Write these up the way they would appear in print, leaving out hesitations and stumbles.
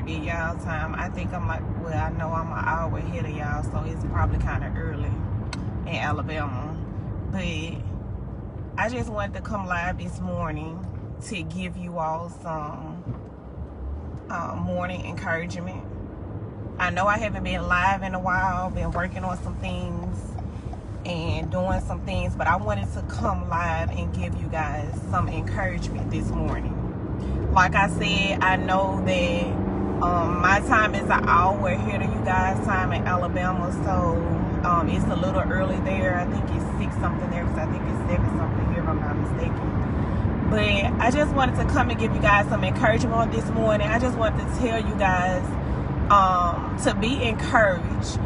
at y'all time. I think I'm like, well, I know I'm an hour ahead of y'all, so it's probably kind of early in Alabama. But I just wanted to come live this morning to give you all some morning encouragement. I know I haven't been live in a while, been working on some things and doing some things, but I wanted to come live and give you guys some encouragement this morning. Like I said, I know that my time is an hour ahead of you guys' time in Alabama, so it's a little early there. I think it's 6 something there, because I think it's 7 something here if I'm not mistaken. But I just wanted to come and give you guys some encouragement on this morning. I just wanted to tell you guys to be encouraged.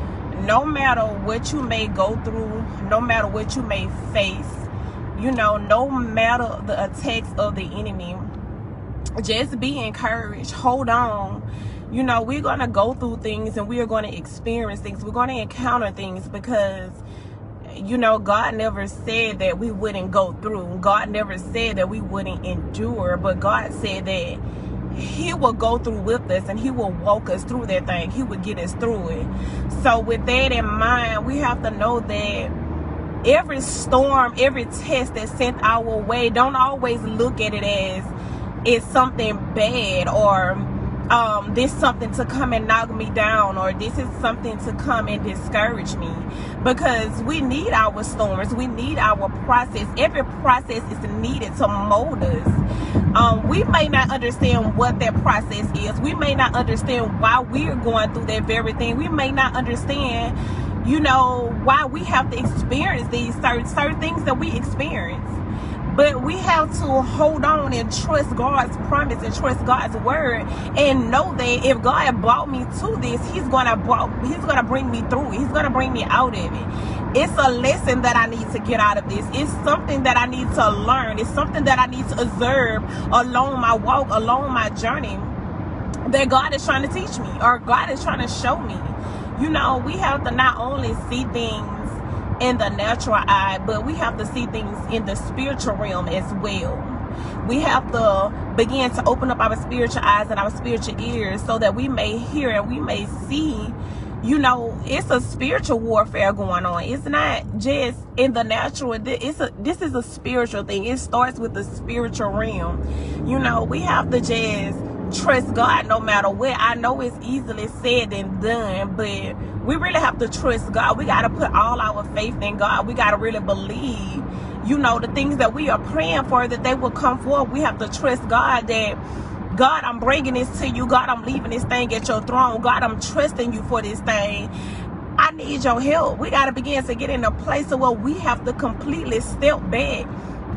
No matter what you may go through, no matter what you may face, you know, no matter the attacks of the enemy, just be encouraged. Hold on. You know, we're going to go through things and we are going to experience things. We're going to encounter things because, you know, God never said that we wouldn't go through. God never said that we wouldn't endure. But God said that He will go through with us and He will walk us through that thing. He will get us through it. So with that in mind, we have to know that every storm, every test that's sent our way, don't always look at it as it's something bad, or this something to come and knock me down, or this is something to come and discourage me, because we need our storms, we need our process. Every process is needed to mold us. We may not understand what that process is. We may not understand why we're going through that very thing. We may not understand, you know, why we have to experience these certain things that we experience. But we have to hold on and trust God's promise and trust God's word, and know that if God brought me to this, He's gonna bring me through it. He's gonna bring me out of it. It's a lesson that I need to get out of this. It's something that I need to learn. It's something that I need to observe along my walk, along my journey, that God is trying to teach me, or God is trying to show me. You know, we have to not only see things in the natural eye, but we have to see things in the spiritual realm as well. We have to begin to open up our spiritual eyes and our spiritual ears, so that we may hear and we may see. You know, it's a spiritual warfare going on. It's not just in the natural. This is a spiritual thing. It starts with the spiritual realm. You know, we have to just trust God no matter what. I know it's easily said than done, but we really have to trust God. We got to put all our faith in God. We got to really believe, you know, the things that we are praying for, that they will come forth. We have to trust God that, God, I'm bringing this to you. God, I'm leaving this thing at your throne. God, I'm trusting you for this thing. I need your help. We got to begin to get in a place where we have to completely step back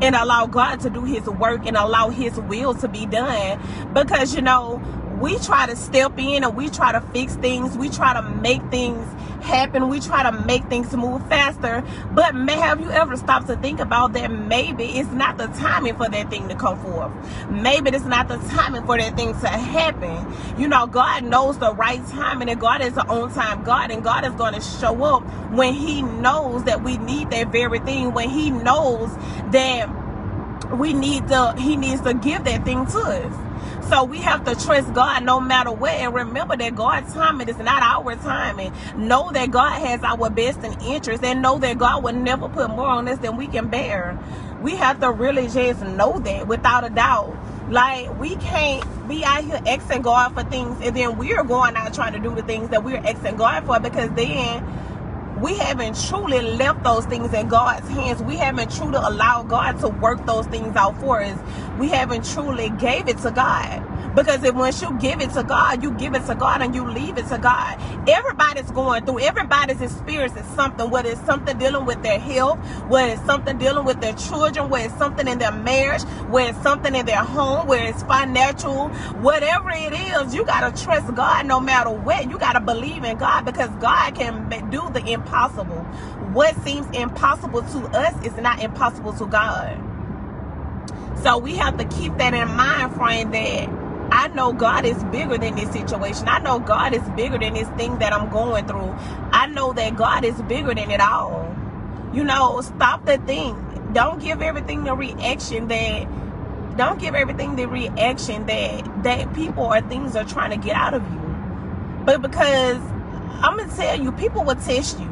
and allow God to do His work and allow His will to be done. Because, you know, we try to step in and we try to fix things. We try to make things happen. We try to make things move faster. But have you ever stopped to think about that maybe it's not the timing for that thing to come forth? Maybe it's not the timing for that thing to happen. You know, God knows the right timing, and God is an on-time God, and God is going to show up when He knows that we need that very thing, when He knows that He needs to give that thing to us. So we have to trust God no matter what, and remember that God's timing is not our timing. Know that God has our best in interest, and know that God will never put more on us than we can bear. We have to really just know that without a doubt. Like, we can't be out here asking God for things, and then we're going out trying to do the things that we're asking God for, because then we haven't truly left those things in God's hands. We haven't truly allowed God to work those things out for us. We haven't truly gave it to God. Because once you give it to God, you give it to God and you leave it to God. Everybody's going through, everybody's experiencing something, whether it's something dealing with their health, whether it's something dealing with their children, whether it's something in their marriage, whether it's something in their home, whether it's financial, whatever it is, you got to trust God no matter what. You got to believe in God, because God can do the impossible. What seems impossible to us is not impossible to God. So we have to keep that in mind, friend, that I know God is bigger than this situation. I know God is bigger than this thing that I'm going through. I know that God is bigger than it all. You know, stop the thing. Don't give everything the reaction that Don't give everything the reaction that people or things are trying to get out of you. But because I'm going to tell you, people will test you.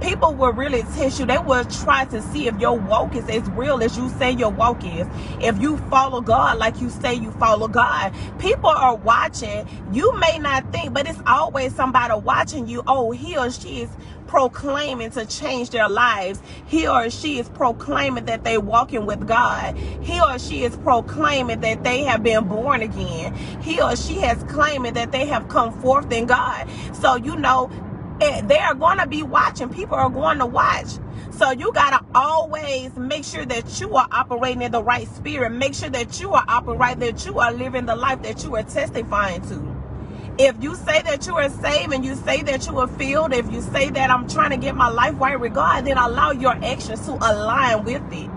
People will really test you. They will try to see if your walk is as real as you say your walk is. If you follow God like you say you follow God. People are watching. You may not think, but it's always somebody watching you. Oh, he or she is proclaiming to change their lives. He or she is proclaiming that they're walking with God. He or she is proclaiming that they have been born again. He or she has claiming that they have come forth in God. So, you know, they are going to be watching. People are going to watch. So you got to always make sure that you are operating in the right spirit. Make sure that you are operating, that you are living the life that you are testifying to. If you say that you are saved and you say that you are filled, if you say that I'm trying to get my life right with God, then allow your actions to align with it.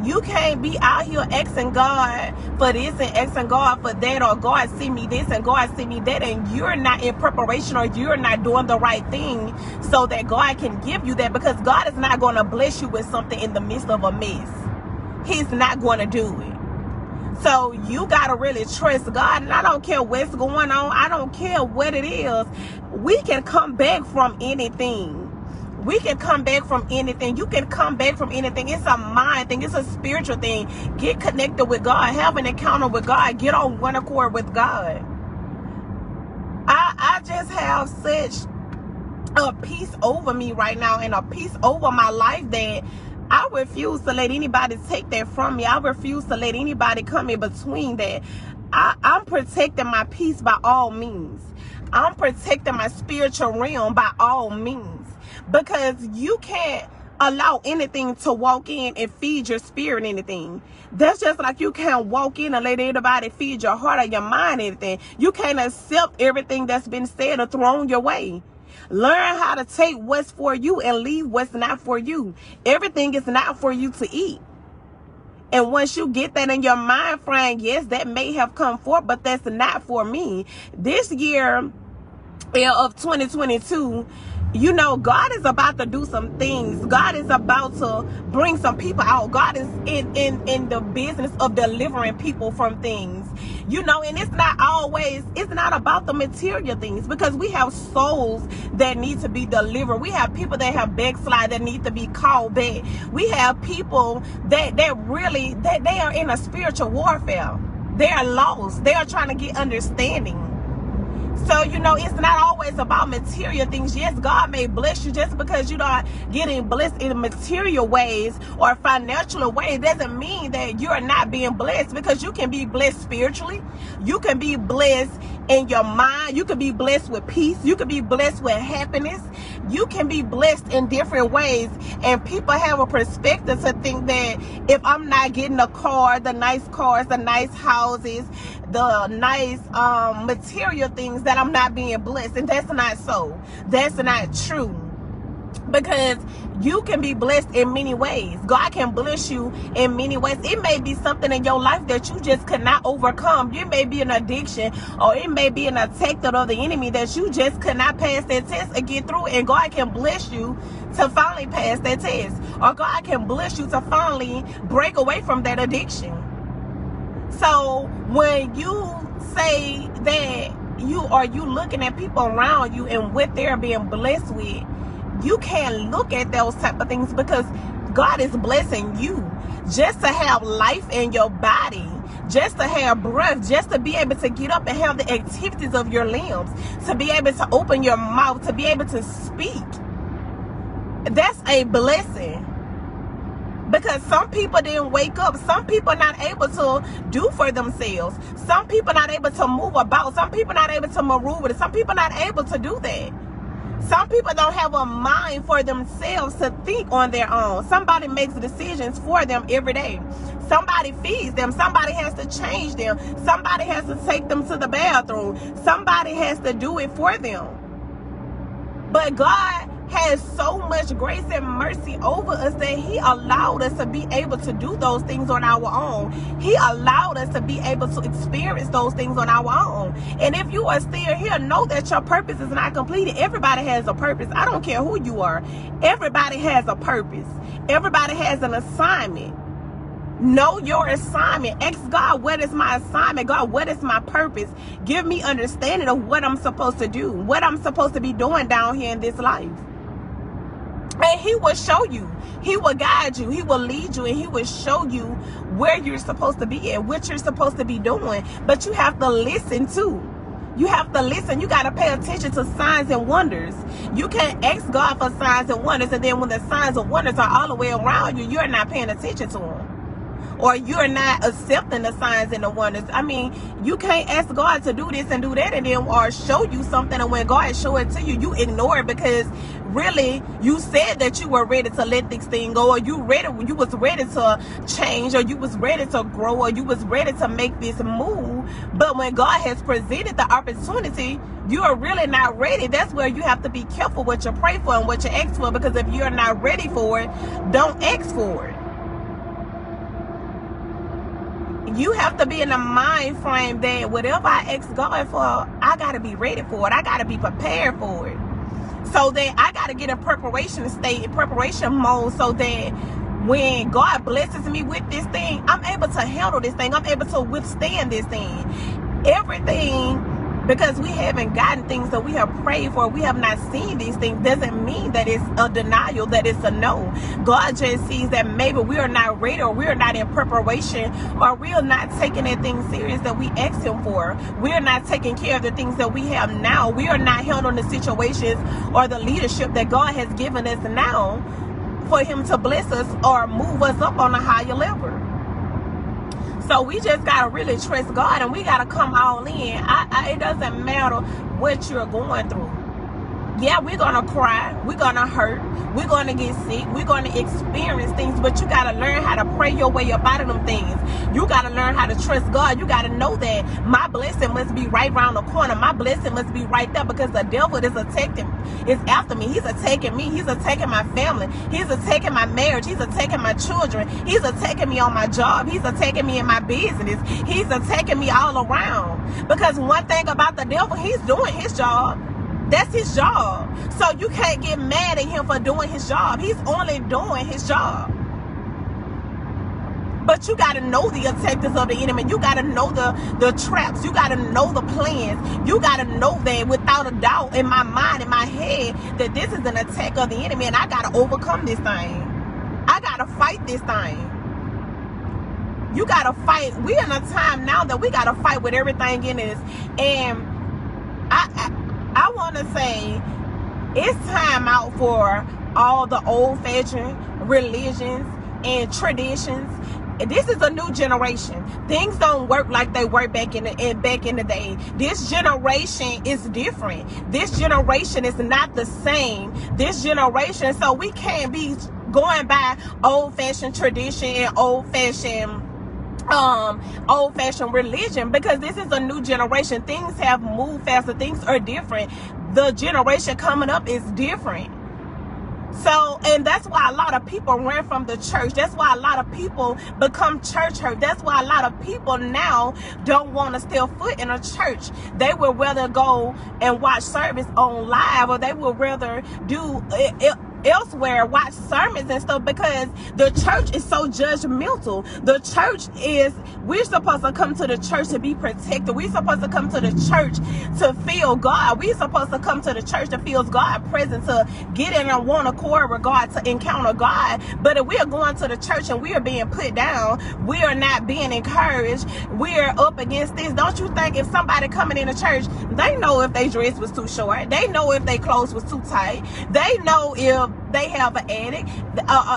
You can't be out here asking God for this and asking God for that, or God see me this and God see me that, and you're not in preparation or you're not doing the right thing so that God can give you that, because God is not going to bless you with something in the midst of a mess. He's not going to do it. So you got to really trust God. And I don't care what's going on. I don't care what it is. We can come back from anything. We can come back from anything. You can come back from anything. It's a mind thing. It's a spiritual thing. Get connected with God. Have an encounter with God. Get on one accord with God. I just have such a peace over me right now, and a peace over my life, that I refuse to let anybody take that from me. I refuse to let anybody come in between that. I'm protecting my peace by all means. I'm protecting my spiritual realm by all means. Because you can't allow anything to walk in and feed your spirit anything. That's just like you can't walk in and let anybody feed your heart or your mind anything. You can't accept everything that's been said or thrown your way. Learn how to take what's for you and leave what's not for you. Everything is not for you to eat. And once you get that in your mind frame, yes, that may have come forth, but that's not for me. This year of 2022, you know, God is about to do some things. God is about to bring some people out. God is in the business of delivering people from things. You know, and it's not about the material things, because we have souls that need to be delivered. We have people that have backslide that need to be called back. We have people that they are in a spiritual warfare. They are lost. They are trying to get understanding. So, you know, it's not always about material things. Yes, God may bless you. Just because you're not getting blessed in material ways or financial ways doesn't mean that you're not being blessed, because you can be blessed spiritually. You can be blessed in your mind. You can be blessed with peace. You can be blessed with happiness. You can be blessed in different ways. And people have a perspective to think that if I'm not getting a car, the nice cars, the nice houses, the nice material things, that I'm not being blessed. And that's not so. That's not true. Because you can be blessed in many ways. God can bless you in many ways. It may be something in your life that you just cannot overcome. It may be an addiction, or it may be an attack of the enemy that you just cannot pass that test and get through. And God can bless you to finally pass that test. Or God can bless you to finally break away from that addiction. So when you say that you looking at people around you and what they're being blessed with, you can't look at those type of things, because God is blessing you just to have life in your body, just to have breath, just to be able to get up and have the activities of your limbs, to be able to open your mouth, to be able to speak. That's a blessing. Because some people didn't wake up. Some people are not able to do for themselves. Some people are not able to move about. Some people are not able to maneuver. Some people are not able to do that. Some people don't have a mind for themselves to think on their own. Somebody makes decisions for them every day. Somebody feeds them. Somebody has to change them. Somebody has to take them to the bathroom. Somebody has to do it for them. But God has so much grace and mercy over us that He allowed us to be able to do those things on our own. He allowed us to be able to experience those things on our own. And if you are still here, know that your purpose is not completed. Everybody has a purpose. I don't care who you are. Everybody has a purpose. Everybody has an assignment. Know your assignment. Ask God, what is my assignment? God, what is my purpose? Give me understanding of what I'm supposed to do, what I'm supposed to be doing down here in this life. And he will show you. He will guide you. He will lead you, and he will show you where you're supposed to be and what you're supposed to be doing. But you have to listen too. You have to listen. You got to pay attention to signs and wonders. You can't ask God for signs and wonders, and then when the signs and wonders are all the way around you, you're not paying attention to them. Or you're not accepting the signs and the wonders. I mean, you can't ask God to do this and do that, and then or show you something, and when God show it to you, you ignore it because really you said that you were ready to let this thing go, or you was ready to change, or you was ready to grow, or you was ready to make this move. But when God has presented the opportunity, you are really not ready. That's where you have to be careful what you pray for and what you ask for, because if you're not ready for it, don't ask for it. You have to be in a mind frame that whatever I ask God for, I got to be ready for it. I got to be prepared for it. So that I got to get in preparation state, in preparation mode, so that when God blesses me with this thing, I'm able to handle this thing. I'm able to withstand this thing. Everything, because we haven't gotten things that we have prayed for, we have not seen these things, doesn't mean that it's a denial, that it's a no. God just sees that maybe we are not ready, or we are not in preparation, or we are not taking that thing serious that we asked him for. We are not taking care of the things that we have now. We are not handling the situations or the leadership that God has given us now for him to bless us or move us up on a higher level. So we just got to really trust God, and we got to come all in. It doesn't matter what you're going through. Yeah, we're going to cry. We're going to hurt. We're going to get sick. We're going to experience things, but you got to learn how to pray your way up out of them things. You got to learn how to trust God. You got to know that my blessing must be right around the corner. My blessing must be right there, because the devil is after me. He's attacking me. He's attacking my family. He's attacking my marriage. He's attacking my children. He's attacking me on my job. He's attacking me in my business. He's attacking me all around. Because one thing about the devil, he's doing his job. That's his job. So you can't get mad at him for doing his job. He's only doing his job. But you got to know the attackers of the enemy. You got to know the traps. You got to know the plans. You got to know that without a doubt in my mind, in my head, that this is an attack of the enemy, and I got to overcome this thing. I got to fight this thing. You got to fight. We're in a time now that we got to fight with everything in us. And I want to say it's time out for all the old-fashioned religions and traditions. This is a new generation. Things don't work like they were back in the day. This generation is different. This generation is not the same. This generation, so we can't be going by old-fashioned tradition and old-fashioned religion, because this is a new generation. Things have moved faster. Things are different. The generation coming up is different. So, and that's why a lot of people run from the church. That's why a lot of people become church hurt. That's why a lot of people now don't want to step foot in a church. They would rather go and watch service on live, or they would rather do elsewhere, watch sermons and stuff, because the church is so judgmental. The church is, we're supposed to come to the church to be protected. We're supposed to come to the church to feel God. We're supposed to come to the church to feel God present, to get in and one accord with God, to encounter God. But if we are going to the church and we are being put down, we are not being encouraged, we're up against this. Don't you think if somebody coming in the church, they know if their dress was too short, they know if their clothes was too tight, they know if they have an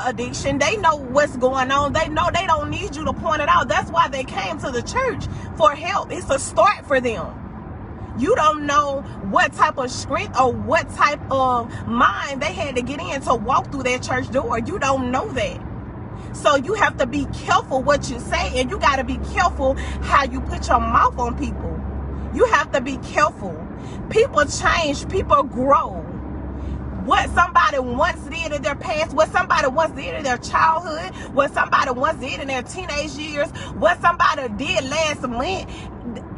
addiction, they know what's going on, they know they don't need you to point it out. That's why they came to the church, for help. It's a start for them. You don't know what type of strength or what type of mind they had to get in to walk through that church door. You don't know that. So you have to be careful what you say, and you got to be careful how you put your mouth on people. You have to be careful. People change, people grow. What somebody once did in their past, what somebody once did in their childhood, what somebody once did in their teenage years, what somebody did last month,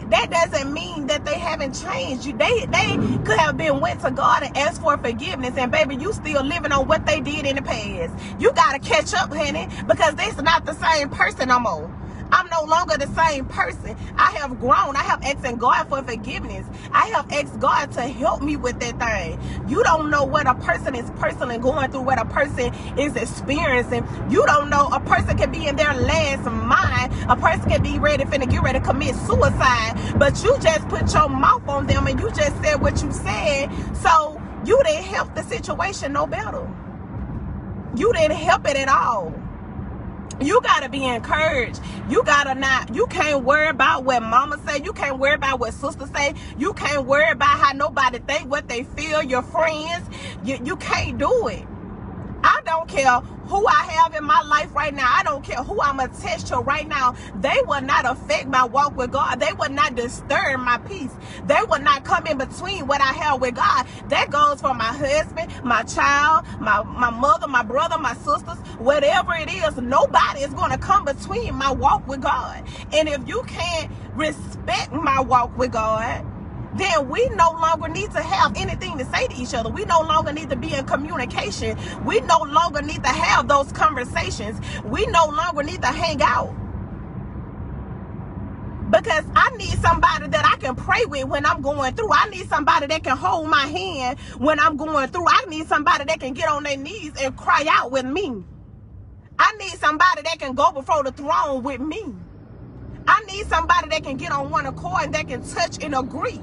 that doesn't mean that they haven't changed. They could have went to God and asked for forgiveness, and baby, you still living on what they did in the past. You gotta catch up, honey, because this is not the same person no more. I'm no longer the same person. I have grown. I have asked God for forgiveness. I have asked God to help me with that thing. You don't know what a person is personally going through, what a person is experiencing. You don't know. A person can be in their last mind. A person can be get ready to commit suicide. But you just put your mouth on them and you just said what you said. So you didn't help the situation no better. You didn't help it at all. You gotta be encouraged. You can't worry about what mama say. You can't worry about what sister say. You can't worry about how nobody think, what they feel, your friends. You can't do it. I don't care who I have in my life right now. I don't care who I'm attached to right now. They will not affect my walk with God. They will not disturb my peace. They will not come in between what I have with God. That goes for my husband, my child, my mother, my brother, my sisters, whatever it is. Nobody is going to come between my walk with God. And if you can't respect my walk with God, then we no longer need to have anything to say to each other. We no longer need to be in communication. We no longer need to have those conversations. We no longer need to hang out. Because I need somebody that I can pray with when I'm going through. I need somebody that can hold my hand when I'm going through. I need somebody that can get on their knees and cry out with me. I need somebody that can go before the throne with me. I need somebody that can get on one accord and that can touch and agree.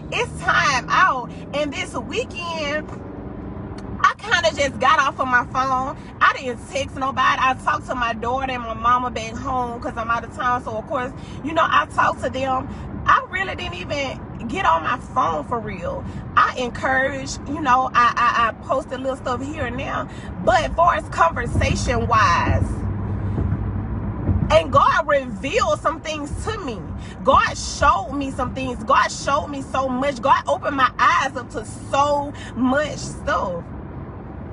It's time out. And this weekend, I kind of just got off of my phone. I didn't text nobody. I talked to my daughter and my mama back home because I'm out of town. So, of course, I talked to them. I really didn't even get on my phone for real. I encouraged, I posted little stuff here and there. But as far as conversation-wise, and God revealed some things to me. God showed me some things. God showed me so much. God opened my eyes up to so much stuff.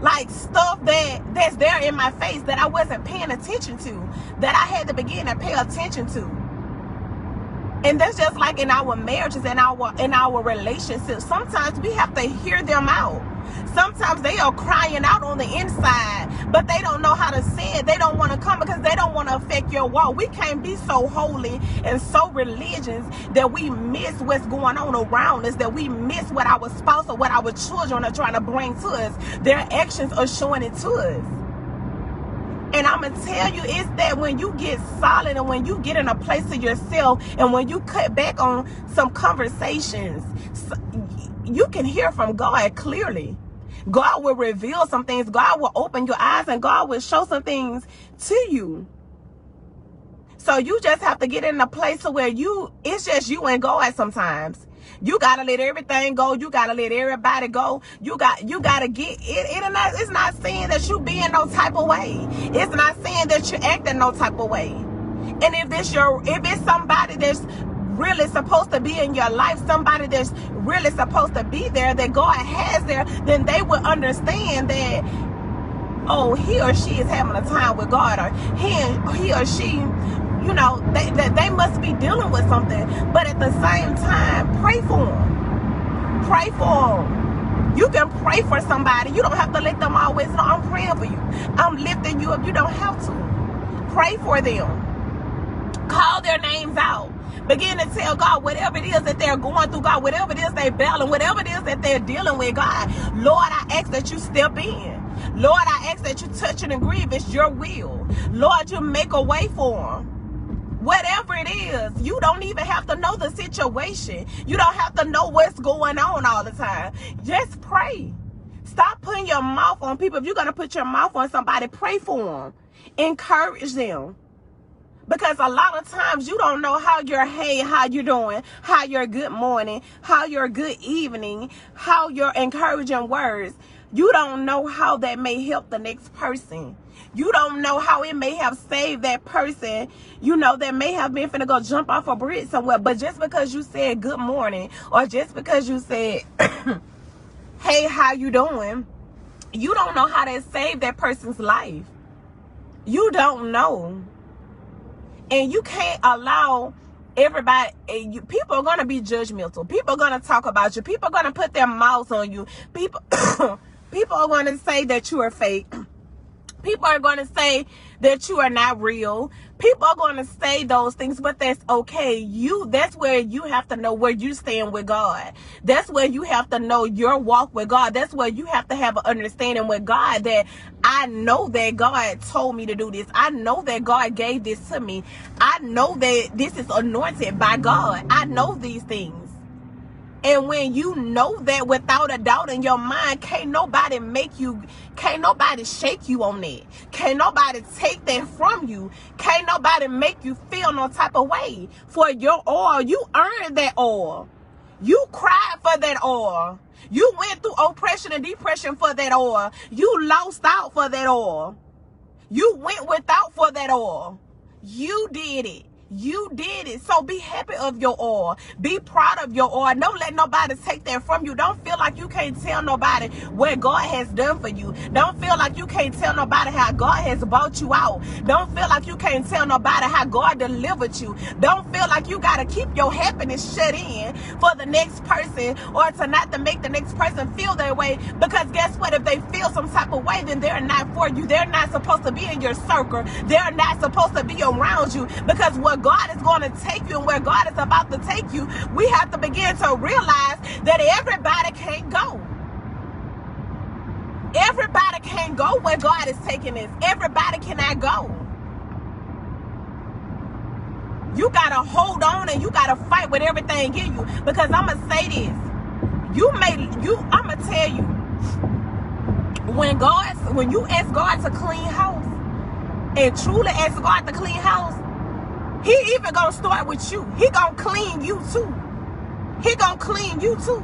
Like stuff that's there in my face that I wasn't paying attention to. That I had to begin to pay attention to. And that's just like in our marriages and our relationships. Sometimes we have to hear them out. Sometimes they are crying out on the inside, but they don't know how to say it. They don't want to come because they don't want to affect your walk. We can't be so holy and so religious that we miss what's going on around us, that we miss what our spouse or what our children are trying to bring to us. Their actions are showing it to us. And I'm going to tell you, it's that when you get solid and when you get in a place of yourself and when you cut back on some conversations, you can hear from God clearly. God will reveal some things. God will open your eyes and God will show some things to you. So you just have to get in a place where it's just you and God sometimes. You got to let everything go. You got to let everybody go. You got to get it. It's not saying that you be in no type of way. It's not saying that you acting no type of way. And if it's somebody that's really supposed to be in your life, somebody that's really supposed to be there, that God has there, then they will understand that, oh, he or she is having a time with God, or he or she, they must be dealing with something. But at the same time, pray for them. Pray for them. You can pray for somebody. You don't have to let them always know, I'm praying for you. I'm lifting you up. You don't have to. Pray for them. Call their names out. Begin to tell God whatever it is that they're going through, God, whatever it is they're battling, whatever it is that they're dealing with, God. Lord, I ask that you step in. Lord, I ask that you touch and agree if it's your will. Lord, you make a way for them. Whatever it is, you don't even have to know the situation. You don't have to know what's going on all the time. Just pray. Stop putting your mouth on people. If you're going to put your mouth on somebody, pray for them. Encourage them. Because a lot of times you don't know how you doing, how your good morning, how your good evening, how your encouraging words. You don't know how that may help the next person. You don't know how it may have saved that person, that may have been finna go jump off a bridge somewhere. But just because you said good morning, or just because you said, hey, how you doing? You don't know how that saved that person's life. You don't know. And you can't allow Everybody, people are going to be judgmental. People are going to talk about you. People are going to put their mouths on you. People people are going to say that you are fake. People are going to say that you are not real. People are going to say those things, but that's okay. That's where you have to know where you stand with God. That's where you have to know your walk with God. That's where you have to have an understanding with God that I know that God told me to do this. I know that God gave this to me. I know that this is anointed by God. I know these things. And when you know that without a doubt in your mind, can't nobody shake you on that. Can't nobody take that from you. Can't nobody make you feel no type of way for your oil. You earned that oil. You cried for that oil. You went through oppression and depression for that oil. You lost out for that oil. You went without for that oil. You did it. You did it. So be happy of your oil. Be proud of your oil. Don't let nobody take that from you. Don't feel like you can't tell nobody what God has done for you. Don't feel like you can't tell nobody how God has brought you out. Don't feel like you can't tell nobody how God delivered you. Don't feel like you got to keep your happiness shut in for the next person, or to not to make the next person feel their way. Because guess what? If they feel some type of way, then they're not for you. They're not supposed to be in your circle. They're not supposed to be around you. Because what God is going to take you and where God is about to take you, we have to begin to realize that everybody can't go. Everybody can't go where God is taking us. Everybody cannot go. You got to hold on and you got to fight with everything in you. Because I'm going to say this. I'm going to tell you, when you ask God to clean house, and truly ask God to clean house, He even gonna start with you. He gonna clean you too. He gonna clean you too.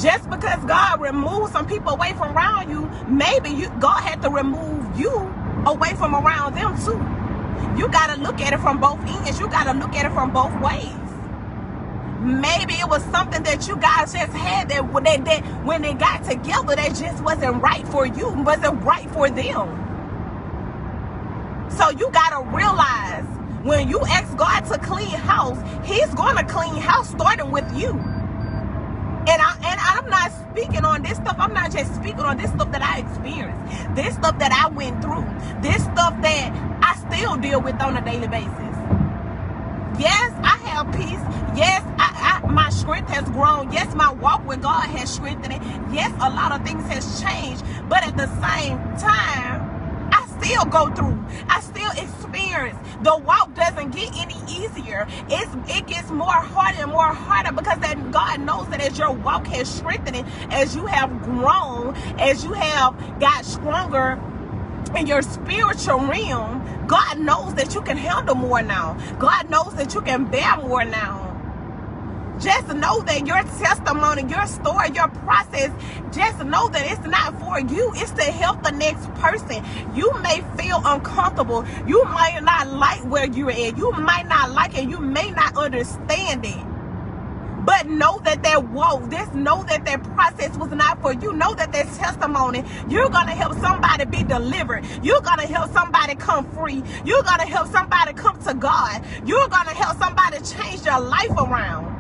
Just because God removed some people away from around you, maybe God had to remove you away from around them too. You gotta look at it from both ends. You gotta look at it from both ways. Maybe it was something that you guys just had that when they got together, that just wasn't right for you, wasn't right for them. So you gotta realize, when you ask God to clean house, He's going to clean house starting with you. And I'm not speaking on this stuff. I'm not just speaking on this stuff that I experienced. This stuff that I went through. This stuff that I still deal with on a daily basis. Yes, I have peace. Yes, my strength has grown. Yes, my walk with God has strengthened. Yes, a lot of things has changed. But at the same time, I still go through. I still experience. The walk doesn't get any easier. It gets more harder and more harder, because that God knows that as your walk has strengthened, as you have grown, as you have got stronger in your spiritual realm, God knows that you can handle more now. God knows that you can bear more now. Just know that your testimony, your story, your process, just know that it's not for you. It's to help the next person. You may feel uncomfortable. You might not like where you're at. You might not like it. You may not understand it. But know that know that that process was not for you. Know that that testimony, you're going to help somebody be delivered. You're going to help somebody come free. You're going to help somebody come to God. You're going to help somebody change their life around.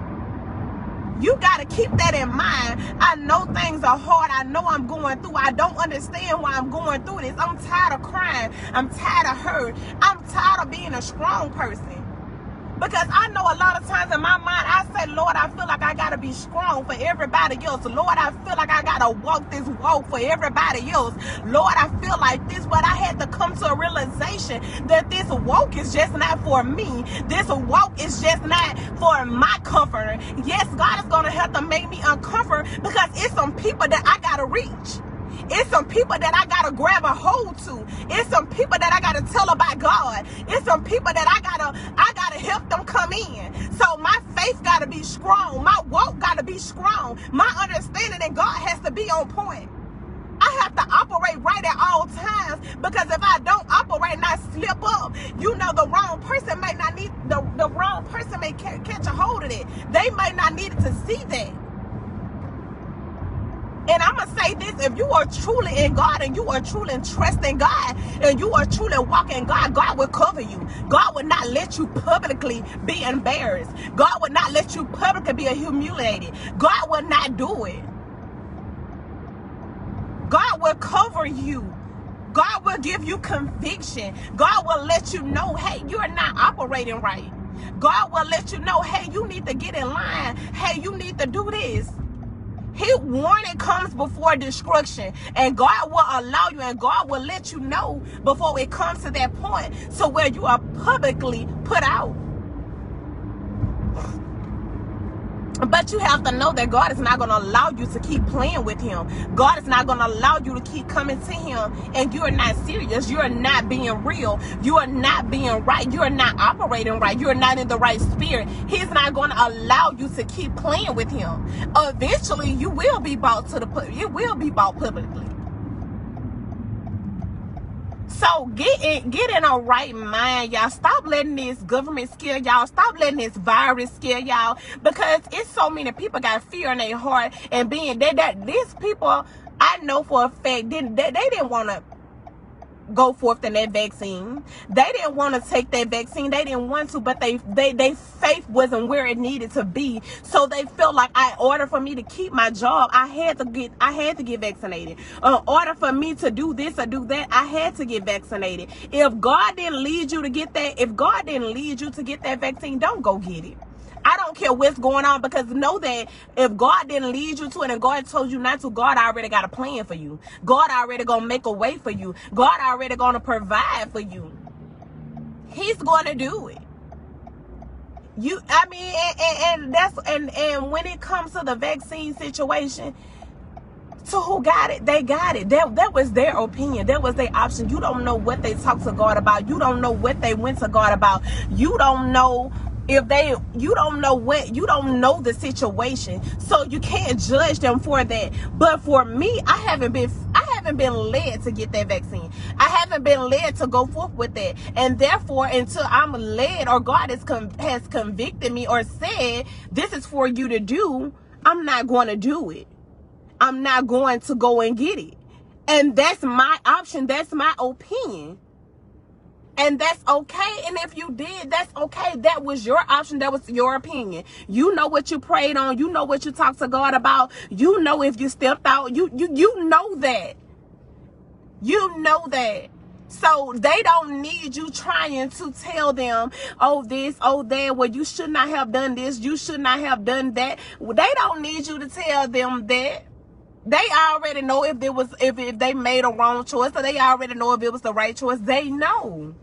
You got to keep that in mind. I know things are hard. I know I'm going through. I don't understand why I'm going through this. I'm tired of crying. I'm tired of hurt. I'm tired of being a strong person. Because I know a lot of times in my mind, I say, Lord, I feel like I got to be strong for everybody else. Lord, I feel like I got to walk this walk for everybody else. Lord, I feel like this, but I had to come to a realization that this walk is just not for me. This walk is just not for my comfort. Yes, God is going to have to make me uncomfortable, because it's some people that I got to reach. It's some people that I got to grab a hold to. It's some people that I got to tell about God. It's some people that I gotta help them come in. So my faith got to be strong. My walk got to be strong. My understanding in God has to be on point. I have to operate right at all times, because if I don't operate and I slip up, you know, the wrong person may not need, the wrong person may catch a hold of it. They may not need to see that. And I'm going to say this, if you are truly in God and you are truly trusting God and you are truly walking God, God will cover you. God will not let you publicly be embarrassed. God will not let you publicly be humiliated. God will not do it. God will cover you. God will give you conviction. God will let you know, hey, you're not operating right. God will let you know, hey, you need to get in line. Hey, you need to do this. His warning comes before destruction, and God will allow you, and God will let you know before it comes to that point, so where you are publicly put out. But you have to know that God is not going to allow you to keep playing with him. God is not going to allow you to keep coming to him and you are not serious. You are not being real. You are not being right. You are not operating right. You are not in the right spirit. He's not going to allow you to keep playing with him. Eventually, you will be brought to it will be brought publicly. So get in a right mind, y'all. Stop letting this government scare y'all. Stop letting this virus scare y'all, because it's so many people got fear in their heart, and being that these people, I know for a fact, they didn't want to go forth in that vaccine. They didn't want to take that vaccine. They didn't want to, but they faith wasn't where it needed to be. So they felt like, in order for me to keep my job, I had to get vaccinated. In order for me to do this or do that, I had to get vaccinated. If God didn't lead you to get that, vaccine, don't go get it. I don't care what's going on, because know that if God didn't lead you to it and God told you not to, God already got a plan for you. God already gonna make a way for you. God already gonna provide for you. He's gonna do it. And when it comes to the vaccine situation, to who got it, they got it. That was their opinion. That was their option. You don't know what they talked to God about. You don't know what they went to God about. You don't know you don't know the situation, so you can't judge them for that. But for me, I haven't been led to get that vaccine. I haven't been led to go forth with that, and therefore, until I'm led or God has convicted me or said this is for you to do, I'm not going to do it. I'm not going to go and get it. And that's my option. That's my opinion. And that's okay. And if you did, that's okay. That was your option. That was your opinion. You know what you prayed on. You know what you talked to God about. You know if you stepped out. You know that. You know that. So they don't need you trying to tell them, oh, this, oh, that, well, you should not have done this. You should not have done that. They don't need you to tell them that. They already know if they made a wrong choice, or they already know if it was the right choice. They know.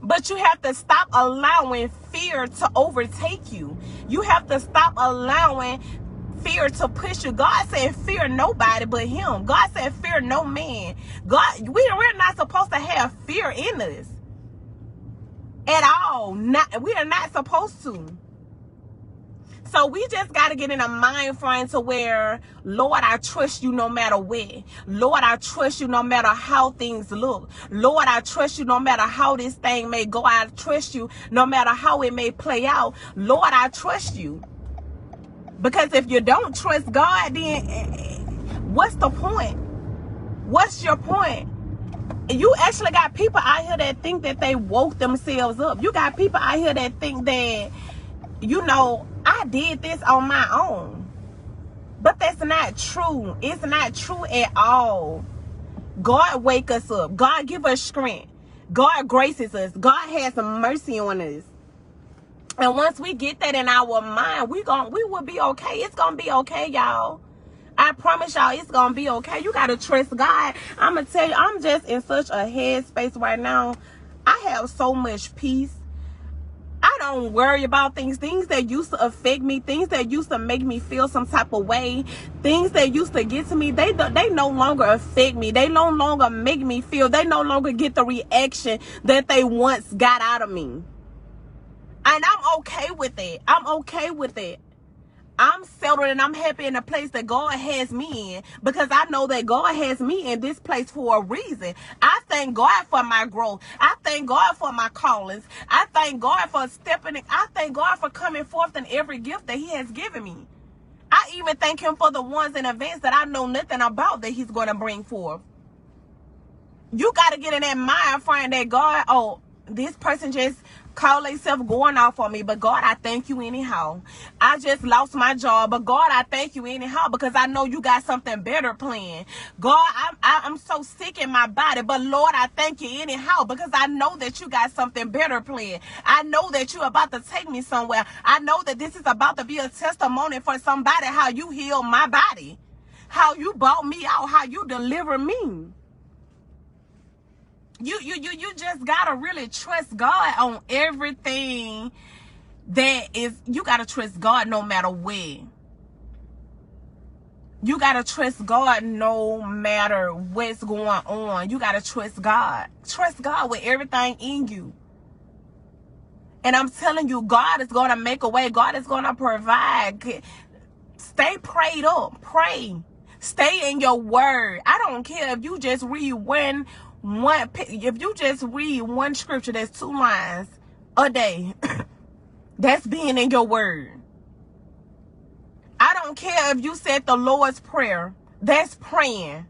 But you have to stop allowing fear to overtake you. You have to stop allowing fear to push you. God said fear nobody but him. God said fear no man. We're not supposed to have fear in us at all. We are not supposed to. So we just got to get in a mind frame to where, Lord, I trust you no matter what. Lord, I trust you no matter how things look. Lord, I trust you no matter how this thing may go. I trust you no matter how it may play out. Lord, I trust you. Because if you don't trust God, then what's the point? What's your point? You actually got people out here that think that they woke themselves up. You got people out here that think that, I did this on my own. But that's not true. It's not true at all. God wake us up. God give us strength. God graces us. God has some mercy on us. And once we get that in our mind, we will be okay. It's going to be okay, y'all. I promise y'all, it's going to be okay. You got to trust God. I'm going to tell you, I'm just in such a headspace right now. I have so much peace. I don't worry about things that used to affect me, things that used to make me feel some type of way, things that used to get to me. They no longer affect me. They no longer make me feel. They no longer get the reaction that they once got out of me. And I'm okay with it. I'm okay with it. I'm settled and I'm happy in the place that God has me in, because I know that God has me in this place for a reason. I thank God for my growth. I thank God for my callings. I thank God for stepping in. I thank God for coming forth in every gift that he has given me. I even thank him for the ones in advance that I know nothing about that he's going to bring forth. You got to get in that mind frame that God, oh, this person just call themselves going off on me, but God, I thank you anyhow. I just lost my job, but God, I thank you anyhow, because I know you got something better planned. God, I'm so sick in my body, but Lord, I thank you anyhow, because I know that you got something better planned. I know that you're about to take me somewhere. I know that this is about to be a testimony for somebody, how you healed my body, how you brought me out, how you delivered me. You just gotta really trust God on everything that is. You gotta trust God no matter where. You gotta trust God no matter what's going on. You gotta trust God. Trust God with everything in you. And I'm telling you, God is gonna make a way. God is gonna provide. Stay prayed up. Pray. Stay in your word. I don't care if you just read if you just read one scripture that's 2 lines a day. That's being in your word. I don't care if you said the Lord's Prayer. That's praying.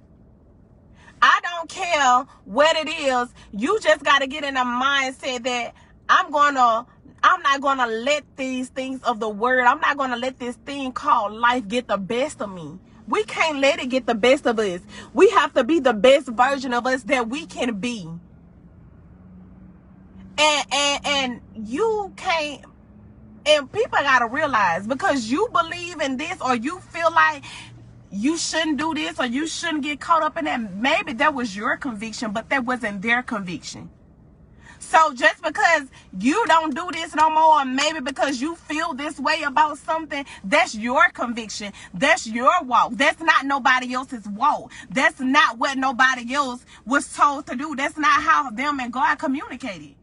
I don't care what it is. You just got to get in a mindset that I'm not going to let these things of the word, I'm not going to let this thing called life get the best of me. We can't let it get the best of us. We have to be the best version of us that we can be. And you can't, and people got to realize, because you believe in this, or you feel like you shouldn't do this, or you shouldn't get caught up in that, maybe that was your conviction, but that wasn't their conviction. So just because you don't do this no more, or maybe because you feel this way about something, that's your conviction. That's your walk. That's not nobody else's walk. That's not what nobody else was told to do. That's not how them and God communicated.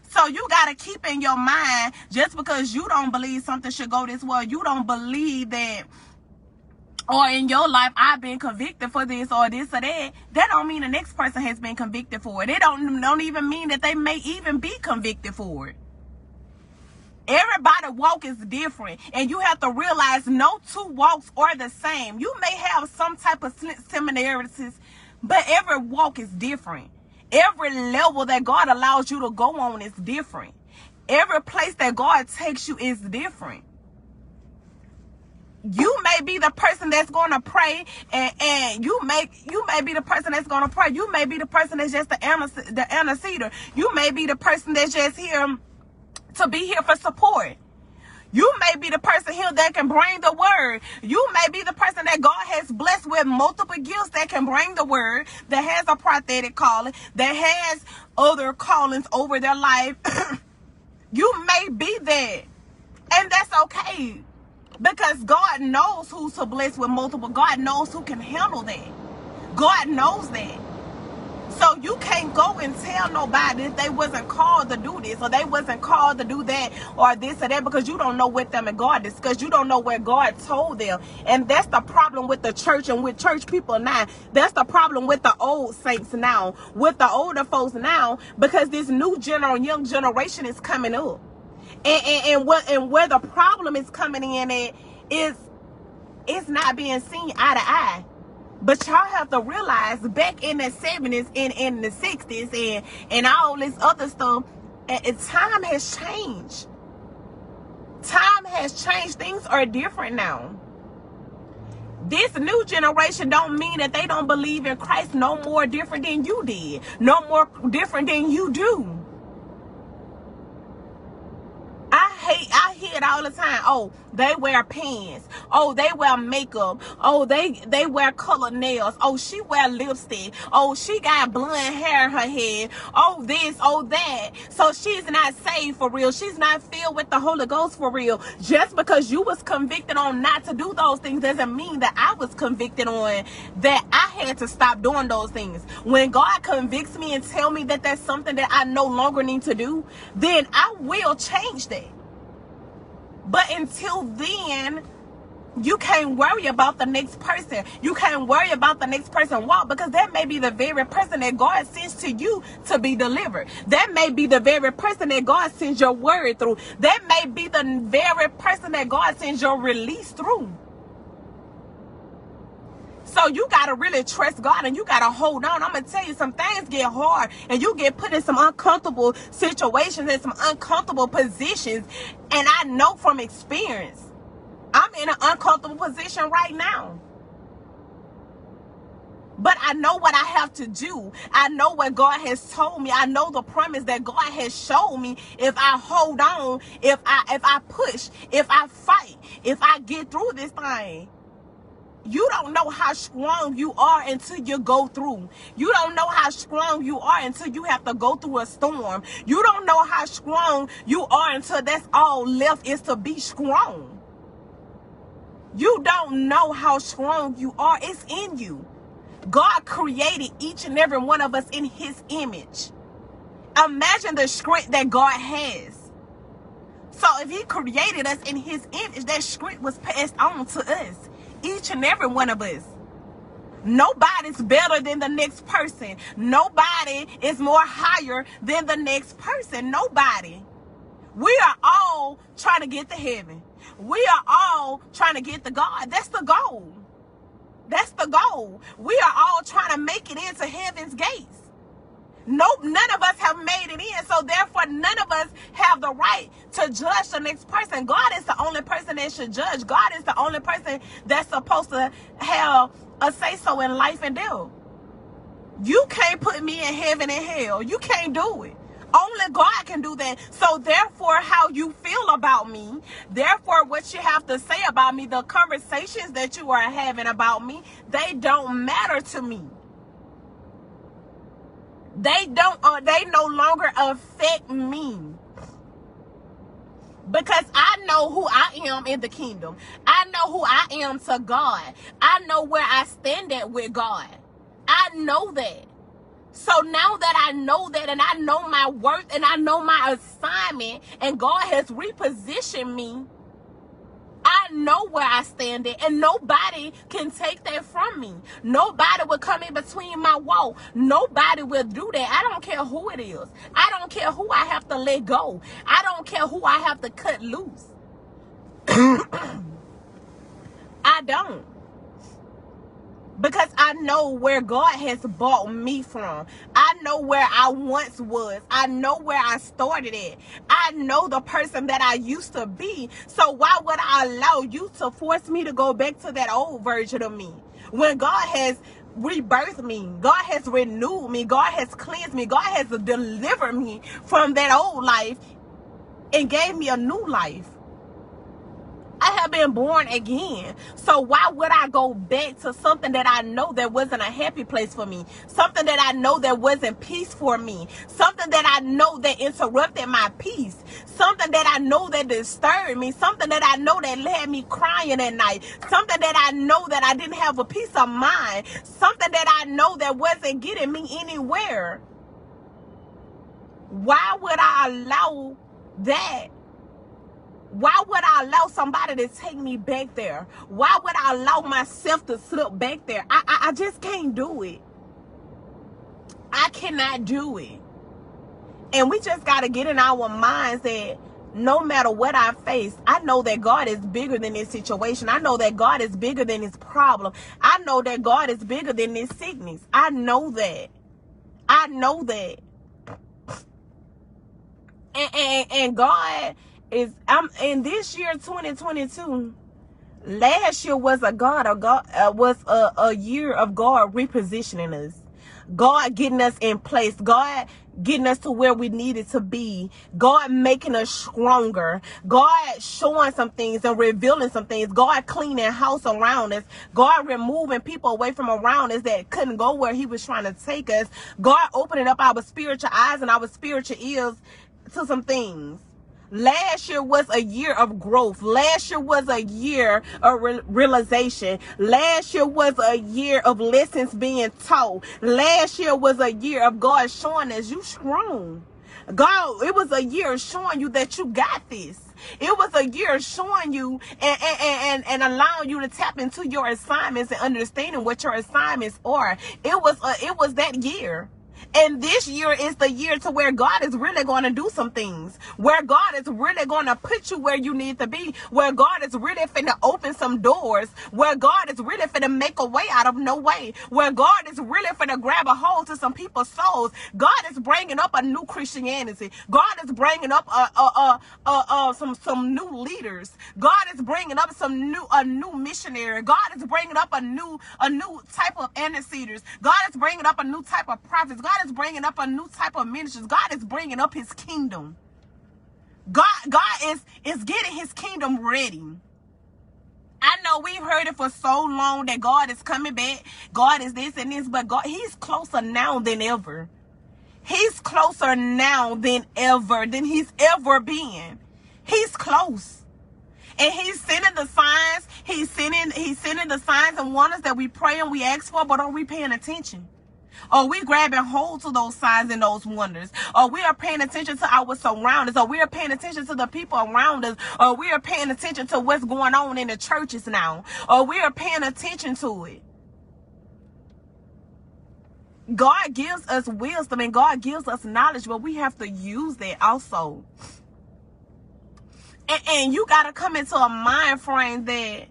So you got to keep in your mind, just because you don't believe something should go this way, you don't believe that, or in your life, I've been convicted for this or this or that, that don't mean the next person has been convicted for it. It don't even mean that they may even be convicted for it. Everybody's walk is different, and you have to realize no 2 walks are the same. You may have some type of similarities, but every walk is different. Every level that God allows you to go on is different. Every place that God takes you is different. You may be the person that's going to pray, and you may be the person that's going to pray. You may be the person that's just the interceder. You may be the person that's just here to be here for support. You may be the person here that can bring the word. You may be the person that God has blessed with multiple gifts that can bring the word, that has a prophetic calling, that has other callings over their life. You may be that, and that's okay. Because God knows who to bless with multiple. God knows who can handle that. God knows that. So you can't go and tell nobody that they wasn't called to do this, or they wasn't called to do that, or this or that, because you don't know what them and God is, because you don't know where God told them. And that's the problem with the church and with church people now. That's the problem with the old saints now, with the older folks now, because this new young generation is coming up. And where the problem is coming in at is it's not being seen eye to eye. But y'all have to realize, back in the 70s and in the 60s and all this other stuff, time has changed. Time has changed. Things are different now. This new generation don't mean that they don't believe in Christ no more different than you did. No more different than you do. I hear it all the time. Oh, they wear pants. Oh, they wear makeup. Oh, they wear colored nails. Oh, she wear lipstick. Oh, she got blonde hair in her head. Oh, this, oh, that. So she's not saved for real. She's not filled with the Holy Ghost for real. Just because you was convicted on not to do those things doesn't mean that I was convicted on that I had to stop doing those things. When God convicts me and tell me that that's something that I no longer need to do, then I will change that. But until then, You can't worry about the next person. You can't worry about the next person walk, because that may be the very person that God sends to you to be delivered. That may be the very person that God sends your word through. That may be the very person that God sends your release through. So you got to really trust God, and you got to hold on. I'm going to tell you, some things get hard, and you get put in some uncomfortable situations and some uncomfortable positions. And I know from experience, I'm in an uncomfortable position right now. But I know what I have to do. I know what God has told me. I know the promise that God has shown me. If I hold on, if I push, if I fight, if I get through this thing. You don't know how strong you are until you go through. You don't know how strong you are until you have to go through a storm. You don't know how strong you are until that's all left is to be strong. You don't know how strong you are. It's in you. God created each and every one of us in his image. Imagine the strength that God has. So if he created us in his image, that strength was passed on to us. Each and every one of us. Nobody's better than the next person. Nobody is more higher than the next person. Nobody. We are all trying to get to heaven. We are all trying to get to God. That's the goal. That's the goal. We are all trying to make it into heaven's gates. Nope, none of us have made it in, so therefore none of us have the right to judge the next person. God is the only person that should judge. God is the only person that's supposed to have a say-so in life and death. You can't put me in heaven and hell. You can't do it. Only God can do that. So therefore, how you feel about me, therefore what you have to say about me, the conversations that you are having about me, they don't matter to me. They no longer affect me. Because I know who I am in the kingdom. I know who I am to God. I know where I stand at with God. I know that. So now that I know that, and I know my worth, and I know my assignment, and God has repositioned me, I know where I stand at, and nobody can take that from me. Nobody will come in between my walk. Nobody will do that. I don't care who it is. I don't care who I have to let go. I don't care who I have to cut loose. I don't. Because I know where God has brought me from. I know where I once was. I know where I started at. I know the person that I used to be. So why would I allow you to force me to go back to that old version of me? When God has rebirthed me, God has renewed me, God has cleansed me, God has delivered me from that old life and gave me a new life. I have been born again. So why would I go back to something that I know that wasn't a happy place for me? Something that I know that wasn't peace for me. Something that I know that interrupted my peace. Something that I know that disturbed me. Something that I know that had me crying at night. Something that I know that I didn't have a peace of mind. Something that I know that wasn't getting me anywhere. Why would I allow that? Why would I allow somebody to take me back there? Why would I allow myself to slip back there? I just can't do it. I cannot do it. And we just got to get in our minds that no matter what I face, I know that God is bigger than this situation. I know that God is bigger than this problem. I know that God is bigger than this sickness. I know that. I know that. And God is, in this year 2022, last year was a year of God repositioning us, God getting us in place, God getting us to where we needed to be, God making us stronger, God showing some things and revealing some things, God cleaning house around us, God removing people away from around us that couldn't go where he was trying to take us, God opening up our spiritual eyes and our spiritual ears to some things. Last year was a year of growth. Last year was a year of realization. Last year was a year of lessons being taught. Last year was a year of God showing us you strong. God, it was a year showing you that you got this. It was a year showing you and allowing you to tap into your assignments and understanding what your assignments are. It was that year. And this year is the year to where God is really going to do some things, where God is really going to put you where you need to be, where God is really finna open some doors, where God is really finna make a way out of no way, where God is really finna grab a hold to some people's souls. God is bringing up a new Christianity. God is bringing up some new leaders. God is bringing up a new missionary. God is bringing up a new type of interceders. God is bringing up a new type of prophets. God is bringing up a new type of ministers. God is bringing up his kingdom. God is getting his kingdom ready. I know we've heard it for so long that God is coming back. God is this and this, but God, he's closer now than ever. He's closer now than ever, than he's ever been. He's close. And he's sending the signs. He's sending the signs and wonders that we pray and we ask for, but are we paying attention? Or we grabbing hold to those signs and those wonders? Or we are paying attention to our surroundings? Or we are paying attention to the people around us? Or we are paying attention to what's going on in the churches now? Or we are paying attention to it? God gives us wisdom and God gives us knowledge, but we have to use that also. And you got to come into a mind frame that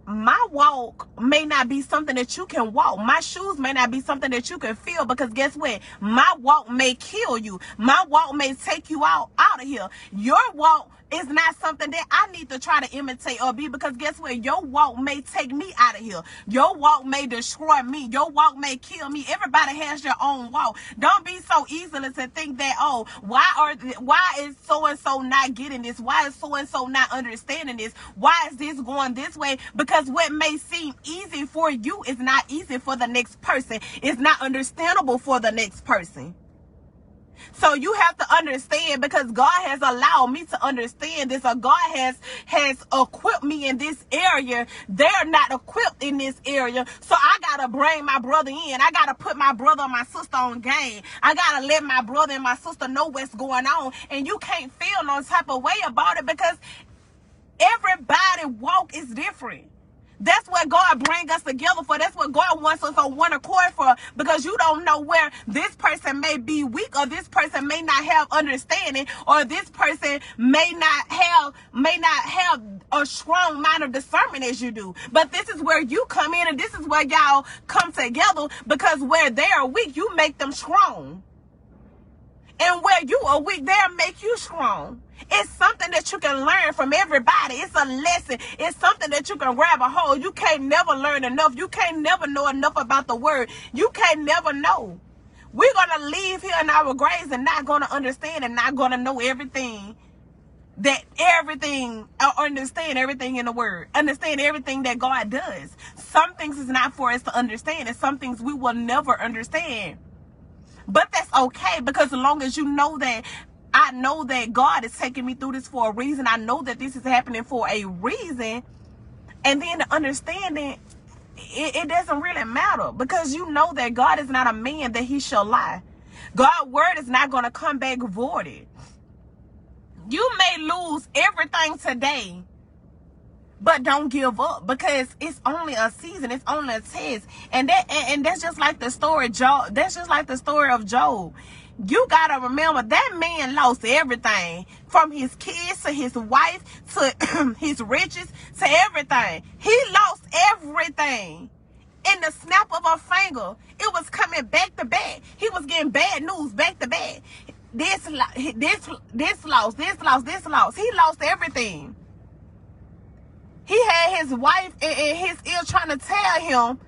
my walk may not be something that you can walk. My shoes may not be something that you can feel, because guess what? My walk may kill you. My walk may take you out of here. Your walk is not something that I need to try to imitate or be, because guess what? Your walk may take me out of here. Your walk may destroy me. Your walk may kill me. Everybody has your own walk. Don't be so easily to think that, oh, why is so-and-so not getting this? Why is so-and-so not understanding this? Why is this going this way? Because what may seem easy for you is not easy for the next person. It's not understandable for the next person. So you have to understand, because God has allowed me to understand this, or God has equipped me in this area. They're not equipped in this area. So I got to bring my brother in. I got to put my brother and my sister on game. I got to let my brother and my sister know what's going on. And you can't feel no type of way about it, because everybody's walk is different. That's what God brings us together for. That's what God wants us on one accord for, because you don't know where this person may be weak, or this person may not have understanding, or this person may not have a strong mind of discernment as you do. But this is where you come in, and this is where y'all come together, because where they are weak, you make them strong. And where you are weak, they'll make you strong. It's something that you can learn from everybody. It's a lesson. It's something that you can grab a hold. You can't never learn enough. You can't never know enough about the word. You can't never know. We're going to leave here in our graves and not going to understand and not going to know everything. Understand everything in the word. Understand everything that God does. Some things is not for us to understand, and some things we will never understand. But that's okay, because as long as you know that, I know that God is taking me through this for a reason. I know that this is happening for a reason. And then the understanding, it doesn't really matter, because you know that God is not a man that he shall lie. God's word is not going to come back voided. You may lose everything today, but don't give up, because it's only a season. It's only a test. And that's just like the story of Job. That's just like the story of Job. You got to remember, that man lost everything, from his kids to his wife to his riches to everything. He lost everything in the snap of a finger. It was coming back to back. He was getting bad news back to back. This loss. He lost everything. He had his wife in his ear trying to tell him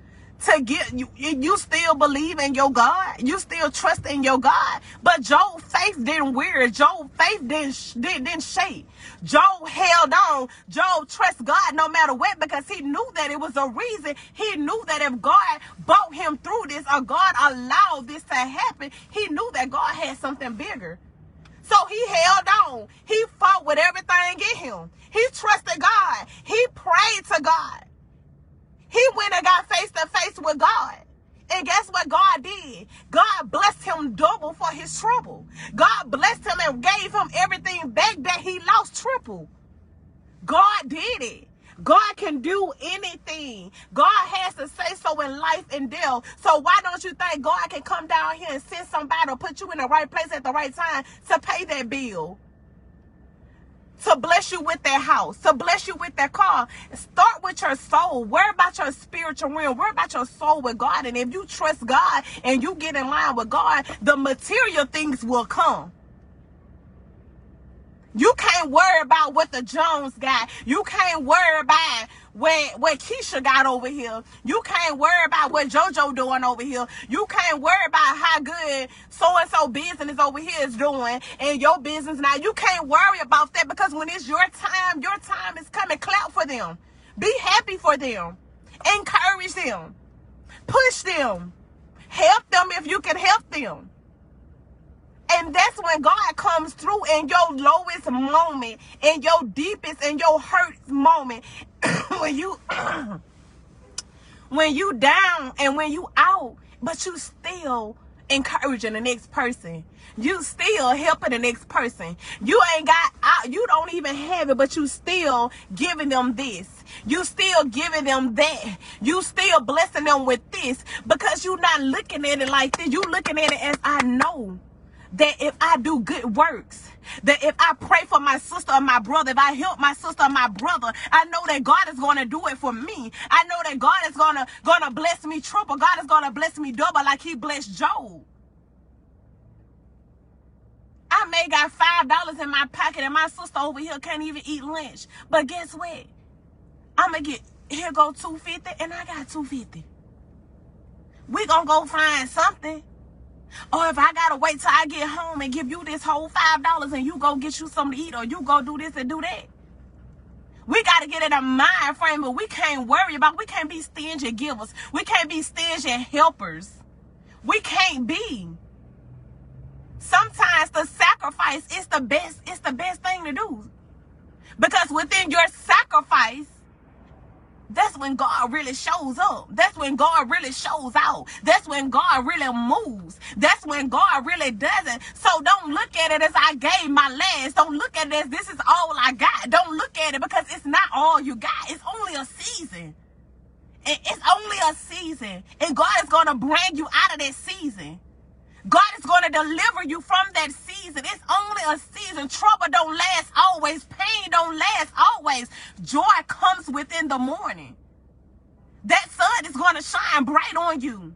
to get you still believe in your God, you still trust in your God. But Job's faith didn't wear. Job's faith didn't shake. Job held on. Job trusts God no matter what, because he knew that it was a reason. He knew that if God brought him through this, or God allowed this to happen, he knew that God had something bigger. So he held on. He fought with everything in him. He trusted God. He prayed to God. He went and got face to face with God. And guess what God did? God blessed him double for his trouble. God blessed him and gave him everything back that he lost triple. God did it. God can do anything. God has to say so in life and death. So why don't you think God can come down here and send somebody or put you in the right place at the right time to pay that bill? To bless you with that house, to bless you with that car. Start with your soul. Worry about your spiritual realm. Worry about your soul with God. And if you trust God and you get in line with God, the material things will come. You can't worry about what the Jones got. You can't worry about what Keisha got over here. You can't worry about what JoJo doing over here. You can't worry about how good so-and-so business over here is doing and your business now. You can't worry about that, because when it's your time is coming. Clap for them. Be happy for them. Encourage them. Push them. Help them if you can help them. And that's when God comes through in your lowest moment, in your deepest, in your hurt moment. when you down and when you out, but you still encouraging the next person. You still helping the next person. You ain't got out, you don't even have it, but you still giving them this. You still giving them that. You still blessing them with this, because you not looking at it like this. You looking at it as, I know that if I do good works, that if I pray for my sister or my brother, if I help my sister or my brother, I know that God is going to do it for me. I know that God is going to bless me triple. God is going to bless me double like he blessed Job. I may got $5 in my pocket and my sister over here can't even eat lunch. But guess what? I'm going to get, here go $250 and I got $250. We going to go find something. Or if I gotta wait till I get home and give you this whole $5 and you go get you something to eat, or you go do this and do that. We gotta get in a mind frame, but we can't worry about, we can't be stingy givers. We can't be stingy helpers. We can't be. Sometimes the sacrifice is the best thing to do. Because within your sacrifice, that's when God really shows up. That's when God really shows out. That's when God really moves. That's when God really does it. So don't look at it as I gave my last. Don't look at it as this is all I got. Don't look at it, because it's not all you got. It's only a season. It's only a season. And God is going to bring you out of that season. God is going to deliver you from that season. It's only a season. Trouble don't last always. Pain don't last always. Joy comes within the morning. That sun is going to shine bright on you.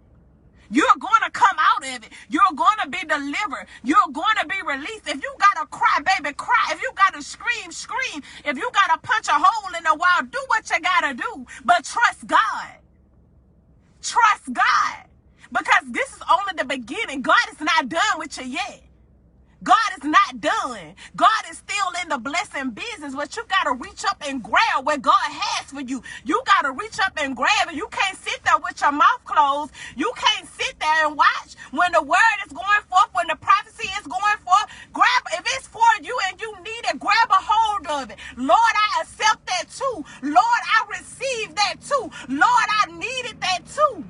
You're going to come out of it. You're going to be delivered. You're going to be released. If you got to cry, baby, cry. If you got to scream, scream. If you got to punch a hole in the wall, do what you got to do. But trust God. Trust God. Because this is only the beginning. God is not done with you yet. God is not done. God is still in the blessing business, but you got to reach up and grab what God has for you. You got to reach up and grab it. You can't sit there with your mouth closed. You can't sit there and watch when the word is going forth, when the prophecy is going forth. Grab, if it's for you and you need it, grab a hold of it. Lord, I accept that too. Lord, I receive that too. Lord, I needed that too.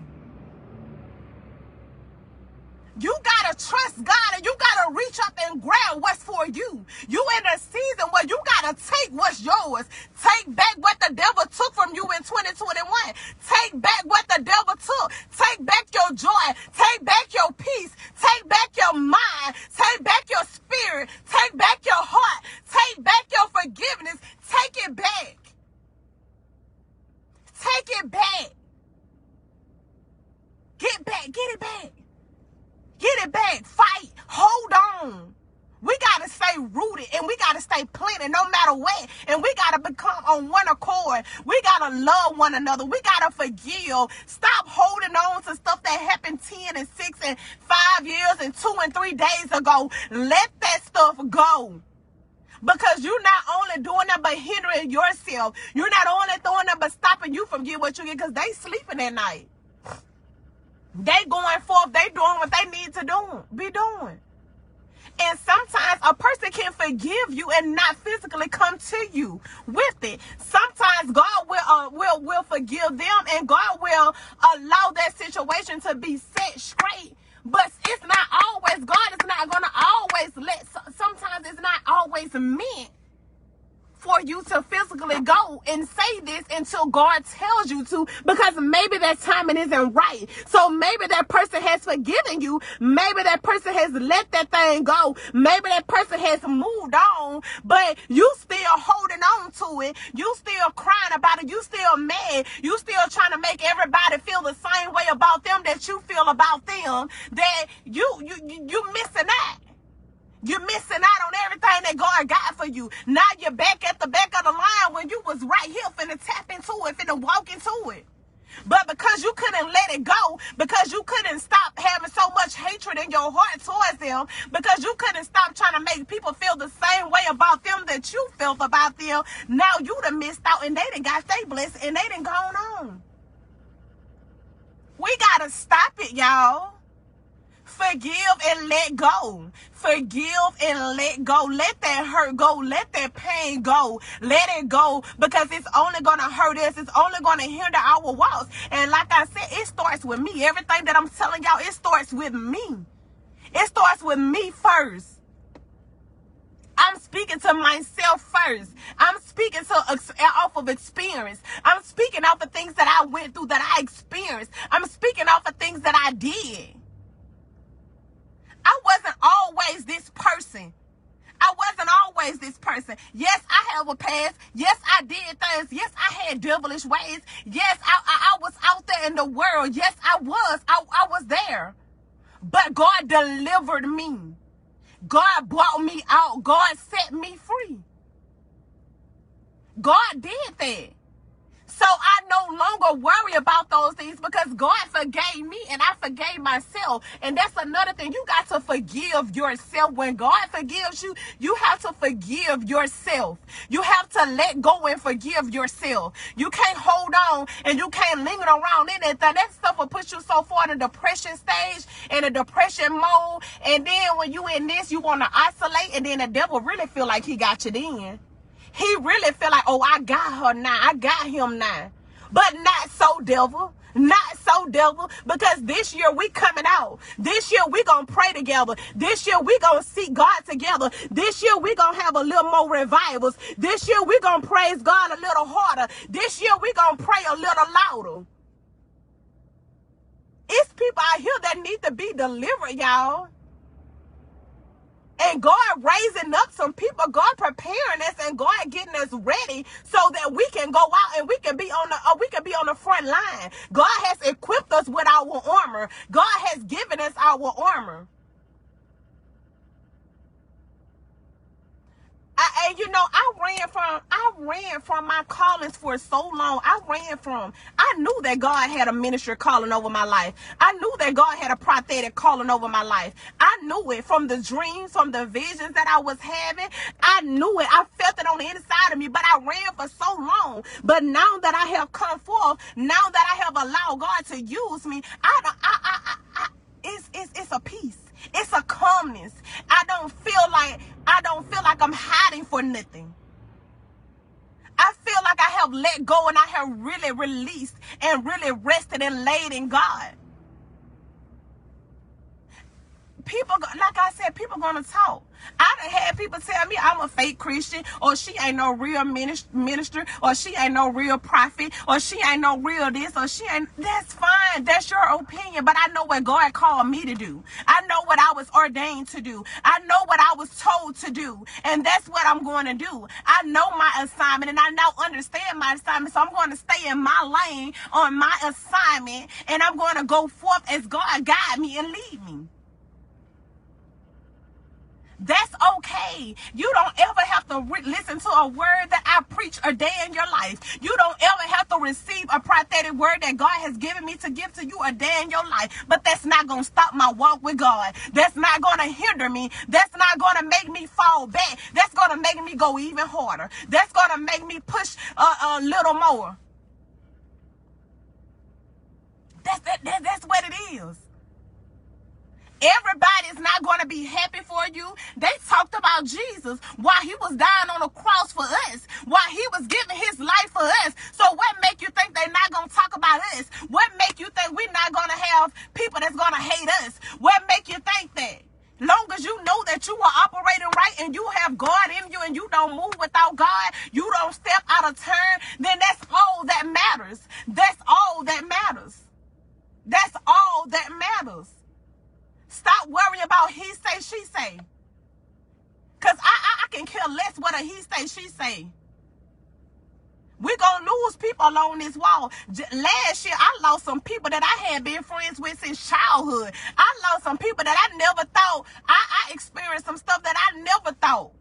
You got to trust God, and you got to reach up and grab what's for you. You in a season where you got to take what's yours. Take back what the devil took from you in 2021. Take back what the devil took. Take back your joy. Take back your peace. Take back your mind. Take back your spirit. Take back your heart. Take back your forgiveness. Take it back. Take it back. Get back. Get it back. Get it back. Fight. Hold on. We got to stay rooted, and we got to stay planted no matter what. And we got to become on one accord. We got to love one another. We got to forgive. Stop holding on to stuff that happened 10 and 6 and 5 years and 2 and 3 days ago. Let that stuff go. Because you're not only doing that but hindering yourself. You're not only doing that but stopping you from getting what you get, because they sleeping at night. They going forth. They doing what they need to do. Be doing. And sometimes a person can forgive you and not physically come to you with it. Sometimes God will forgive them, and God will allow that situation to be set straight. But it's not always, God is not going to always sometimes it's not always meant for you to physically go and say this until God tells you to, because maybe that timing isn't right. So maybe that person has forgiven you. Maybe that person has let that thing go. Maybe that person has moved on, but you still holding on to it. You still crying about it. You still mad. You still trying to make everybody feel the same way about them that you feel about them. That you missing out. You're missing out on everything that God got for you. Now you're back at the back of the line when you was right here finna tap into it, finna walk into it. But because you couldn't let it go, because you couldn't stop having so much hatred in your heart towards them, because you couldn't stop trying to make people feel the same way about them that you felt about them, now you done missed out and they done got their blessing and they done gone on. We gotta stop it, y'all. Forgive and let go. Forgive and let go. Let that hurt go. Let that pain go. Let it go, because it's only going to hurt us. It's only going to hinder our walks. And like I said, it starts with me. Everything that I'm telling y'all, it starts with me. It starts with me first. I'm speaking to myself first. I'm speaking off of experience. I'm speaking off of things that I went through, that I experienced. I'm speaking off of things that I did. I wasn't always this person. I wasn't always this person. Yes, I have a past. Yes, I did things. Yes, I had devilish ways. Yes, I was out there in the world. Yes, I was. I was there. But God delivered me. God brought me out. God set me free. God did that. So I no longer worry about those things, because God forgave me and I forgave myself. And that's another thing. You got to forgive yourself. When God forgives you, you have to forgive yourself. You have to let go and forgive yourself. You can't hold on and you can't linger around in it. That stuff will put you so far in a depression stage, in a depression mode. And then when you in this, you want to isolate, and then the devil really feel like he got you then. He really feel like, oh, I got her now. I got him now. But not so, devil. Not so, devil. Because this year we coming out. This year we going to pray together. This year we going to seek God together. This year we going to have a little more revivals. This year we going to praise God a little harder. This year we going to pray a little louder. It's people out here that need to be delivered, y'all. And God raising up some people, God preparing us, and God getting us ready so that we can go out and we can be on the front line. God has equipped us with our armor. God has given us our armor. And you know, I ran from my callings for so long. I knew that God had a ministry calling over my life. I knew that God had a prophetic calling over my life. I knew it from the dreams, from the visions that I was having. I knew it. I felt it on the inside of me, but I ran for so long. But now that I have come forth, now that I have allowed God to use me, it's a peace. It's a calmness. I don't feel like I'm hiding for nothing. I feel like I have let go and I have really released and really rested and laid in God. People, like I said, people gonna talk. I done had people tell me I'm a fake Christian, or she ain't no real minister, or she ain't no real prophet, or she ain't no real this, or she ain't. That's fine. That's your opinion. But I know what God called me to do. I know what I was ordained to do. I know what I was told to do. And that's what I'm going to do. I know my assignment, and I now understand my assignment. So I'm going to stay in my lane on my assignment, and I'm going to go forth as God guide me and lead me. That's okay. You don't ever have to listen to a word that I preach a day in your life. You don't ever have to receive a prophetic word that God has given me to give to you a day in your life. But that's not going to stop my walk with God. That's not going to hinder me. That's not going to make me fall back. That's going to make me go even harder. That's going to make me push a little more. That's what it is. Everybody's not going to be happy for you. They talked about Jesus while he was dying on the cross for us, while he was giving his life for us. So what make you think they're not going to talk about us? What make you think we're not going to have people that's going to hate us? What make you think that? Long as you know that you are operating right and you have God in you and you don't move without God, you don't step out of turn, then that's all that matters. That's all that matters. That's all that matters. Stop worrying about he say, she say. Because I can care less what a he say, she say. We're going to lose people along this wall. Last year, I lost some people that I had been friends with since childhood. I lost some people that I never thought. I experienced some stuff that I never thought.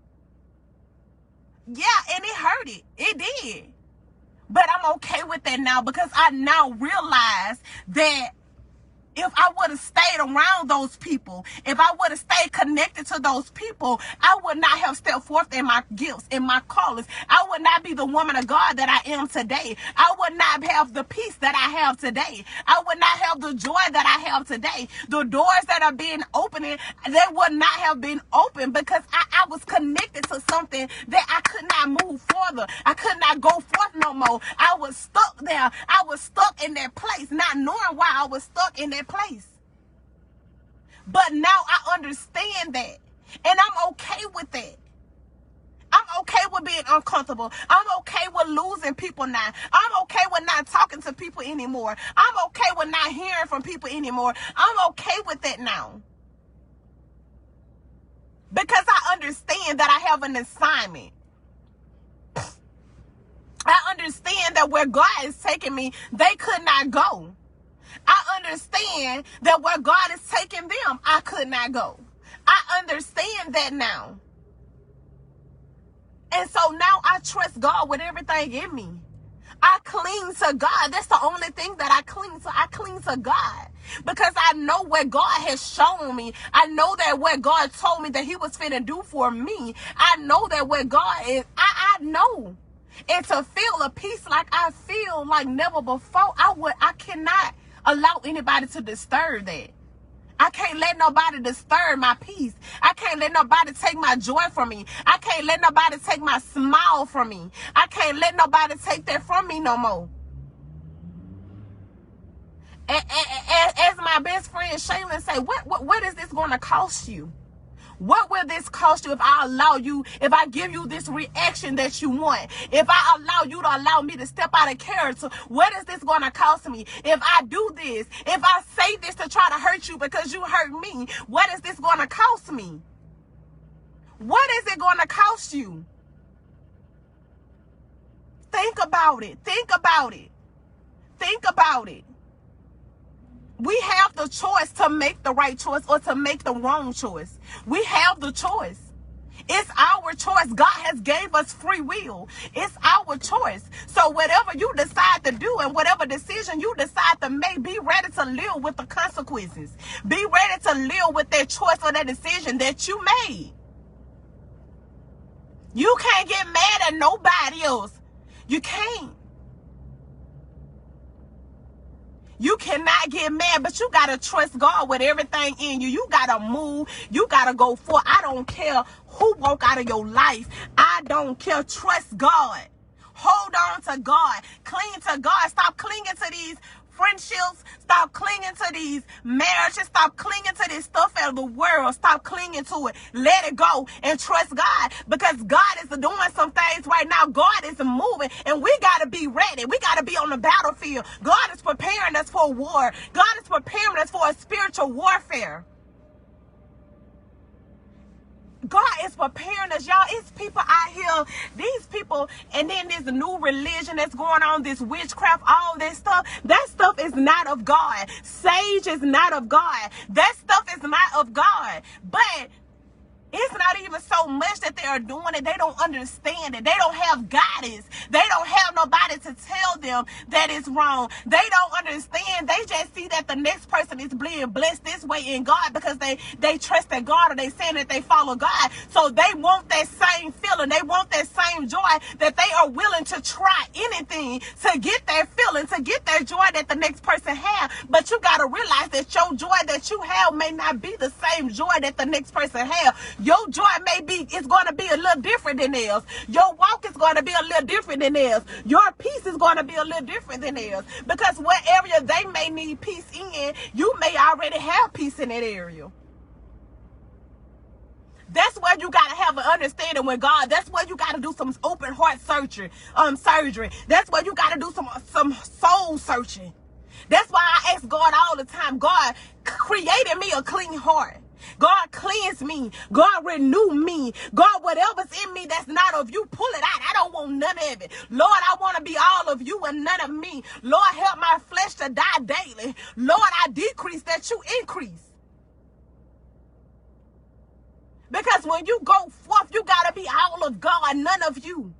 Yeah, and it hurt it. It did. But I'm okay with that now because I now realize that if I would have stayed around those people, if I would have stayed connected to those people, I would not have stepped forth in my gifts, in my callings. I would not be the woman of God that I am today. I would not have the peace that I have today. I would not have the joy that I have today. The doors that are being opening, they would not have been open because I was connected to something that I could not move further. I could not go forth no more. I was stuck there. I was stuck in that place, not knowing why I was stuck in that place. But now I understand that, and I'm okay with that. I'm okay with being uncomfortable. I'm okay with losing people now. I'm okay with not talking to people anymore. I'm okay with not hearing from people anymore. I'm okay with that now. Because I understand that I have an assignment. I understand that where God is taking me, they could not go. I understand that where God is taking them, I could not go. I understand that now. And so now I trust God with everything in me. I cling to God. That's the only thing that I cling to. I cling to God because I know what God has shown me. I know that what God told me that he was finna do for me. I know that what God is, I know. And to feel a peace like I feel like never before, I cannot allow anybody to disturb that. I can't let nobody disturb my peace. I can't let nobody take my joy from me. I can't let nobody take my smile from me. I can't let nobody take that from me no more. As my best friend Shaylin say, what is this going to cost you? What will this cost you if I allow you, if I give you this reaction that you want? If I allow you to allow me to step out of character, what is this going to cost me? If I do this, if I say this to try to hurt you because you hurt me, what is this going to cost me? What is it going to cost you? Think about it. Think about it. Think about it. We have the choice to make the right choice or to make the wrong choice. We have the choice. It's our choice. God has gave us free will. It's our choice. So whatever you decide to do and whatever decision you decide to make, be ready to live with the consequences. Be ready to live with that choice or that decision that you made. You can't get mad at nobody else. You can't. You cannot get mad, but you got to trust God with everything in you. You got to move. You got to go forward. I don't care who walk out of your life. I don't care. Trust God. Hold on to God. Cling to God. Stop clinging to these friendships. Stop clinging to these marriages. Stop clinging to this stuff out of the world. Stop clinging to it. Let it go and trust God, because God is doing some things right now. God is moving, and we got to be ready. We got to be on the battlefield. God is preparing us for war. God is preparing us for a spiritual warfare. God is preparing us, y'all. It's people out here, these people, and then there's a new religion that's going on, this witchcraft, all this stuff. That stuff is not of God. Sage is not of God. That stuff is not of God. But It's not even so much that they are doing it. They don't understand it. They don't have guidance. They don't have nobody to tell them that it's wrong. They don't understand. They just see that the next person is being blessed this way in God because they trust in God, or they saying that they follow God. So they want that same feeling. They want that same joy, that they are willing to try anything to get that feeling, to get that joy that the next person have. But you got to realize that your joy that you have may not be the same joy that the next person have. Your joy it's going to be a little different than theirs. Your walk is going to be a little different than theirs. Your peace is going to be a little different than theirs. Because what area they may need peace in, you may already have peace in that area. That's where you got to have an understanding with God. That's where you got to do some open heart surgery. That's where you got to do some soul searching. That's why I ask God all the time, God, created me a clean heart. God, cleanse me. God, renew me. God, whatever's in me that's not of you, pull it out. I don't want none of it. Lord, I want to be all of you and none of me. Lord, help my flesh to die daily. Lord, I decrease that you increase. Because when you go forth, you got to be all of God, none of you.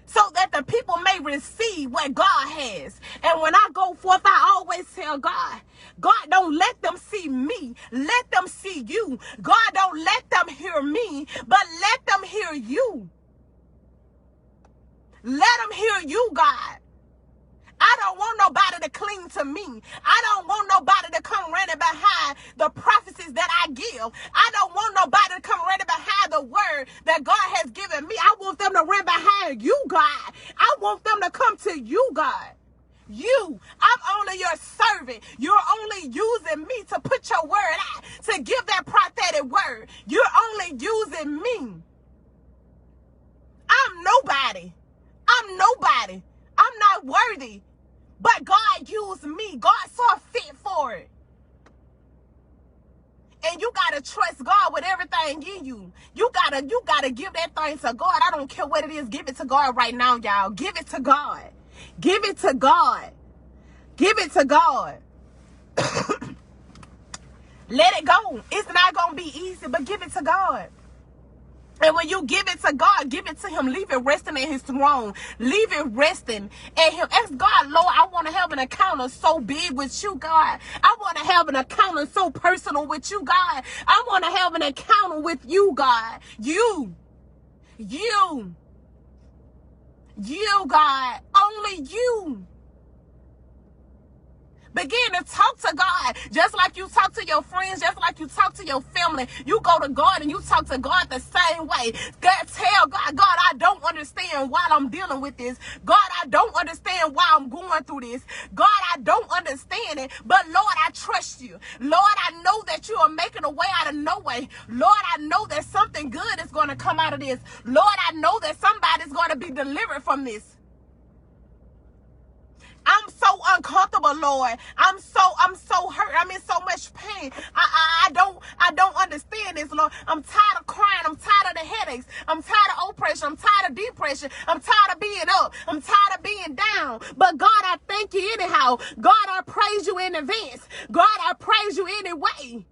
So that the people may receive what God has. And when I go forth, I always tell God, God, don't let them see me. Let them see you. God, don't let them hear me, but let them hear you. Let them hear you, God. I don't want nobody to cling to me. I don't want nobody to come running behind the prophecies that I give. I don't want nobody to come running behind the word that God has given me. I want them to run behind you, God. I want them to come to you, God. You, I'm only your servant. You're only using me to put your word out, to give that prophetic word. You're only using me. I'm nobody. I'm nobody. I'm not worthy. But God used me. God saw fit for it. And you got to trust God with everything in you. You gotta give that thing to God. I don't care what it is. Give it to God right now, y'all. Give it to God. Give it to God. Give it to God. Let it go. It's not going to be easy, but give it to God. And when you give it to God, give it to him. Leave it resting in his throne. Leave it resting at him. Ask God, Lord, I want to have an encounter so big with you, God. I want to have an encounter so personal with you, God. I want to have an encounter with you, God. You, God. Only you. Begin to talk to God just like you talk to your friends, just like you talk to your family. You go to God and you talk to God the same way. God, tell God, God, I don't understand why I'm dealing with this. God, I don't understand why I'm going through this. God, I don't understand it, but Lord, I trust you. Lord, I know that you are making a way out of no way. Lord, I know that something good is going to come out of this. Lord, I know that somebody's going to be delivered from this. I'm so uncomfortable, Lord. I'm so hurt. I'm in so much pain. I don't understand this, Lord. I'm tired of crying. I'm tired of the headaches. I'm tired of oppression. I'm tired of depression. I'm tired of being up. I'm tired of being down. But God, I thank you anyhow. God, I praise you in advance. God, I praise you anyway.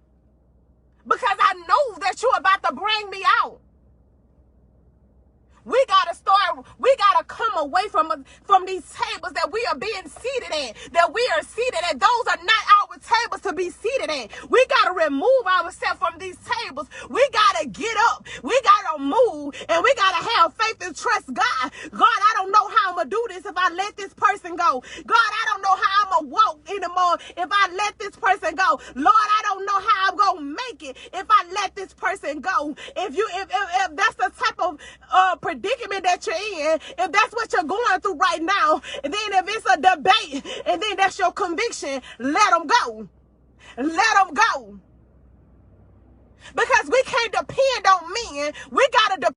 Because I know that you're about to bring me out. We gotta come away from these tables that we are being seated at, that we are seated at. Those are not our tables to be seated at. We gotta remove ourselves from these tables. We gotta get up. We gotta move, and we gotta have faith and trust God. God, I don't know how I'm gonna do this if I let this person go. God, I don't know how I'm gonna walk anymore if I let this person go. Lord, I don't know how I'm gonna make it if I let this person go. If that's the type of predicament that you're in, if that's what you're going through right now, and then if it's a debate and then that's your conviction, let them go. Let them go. Because we can't depend on men. We got to depend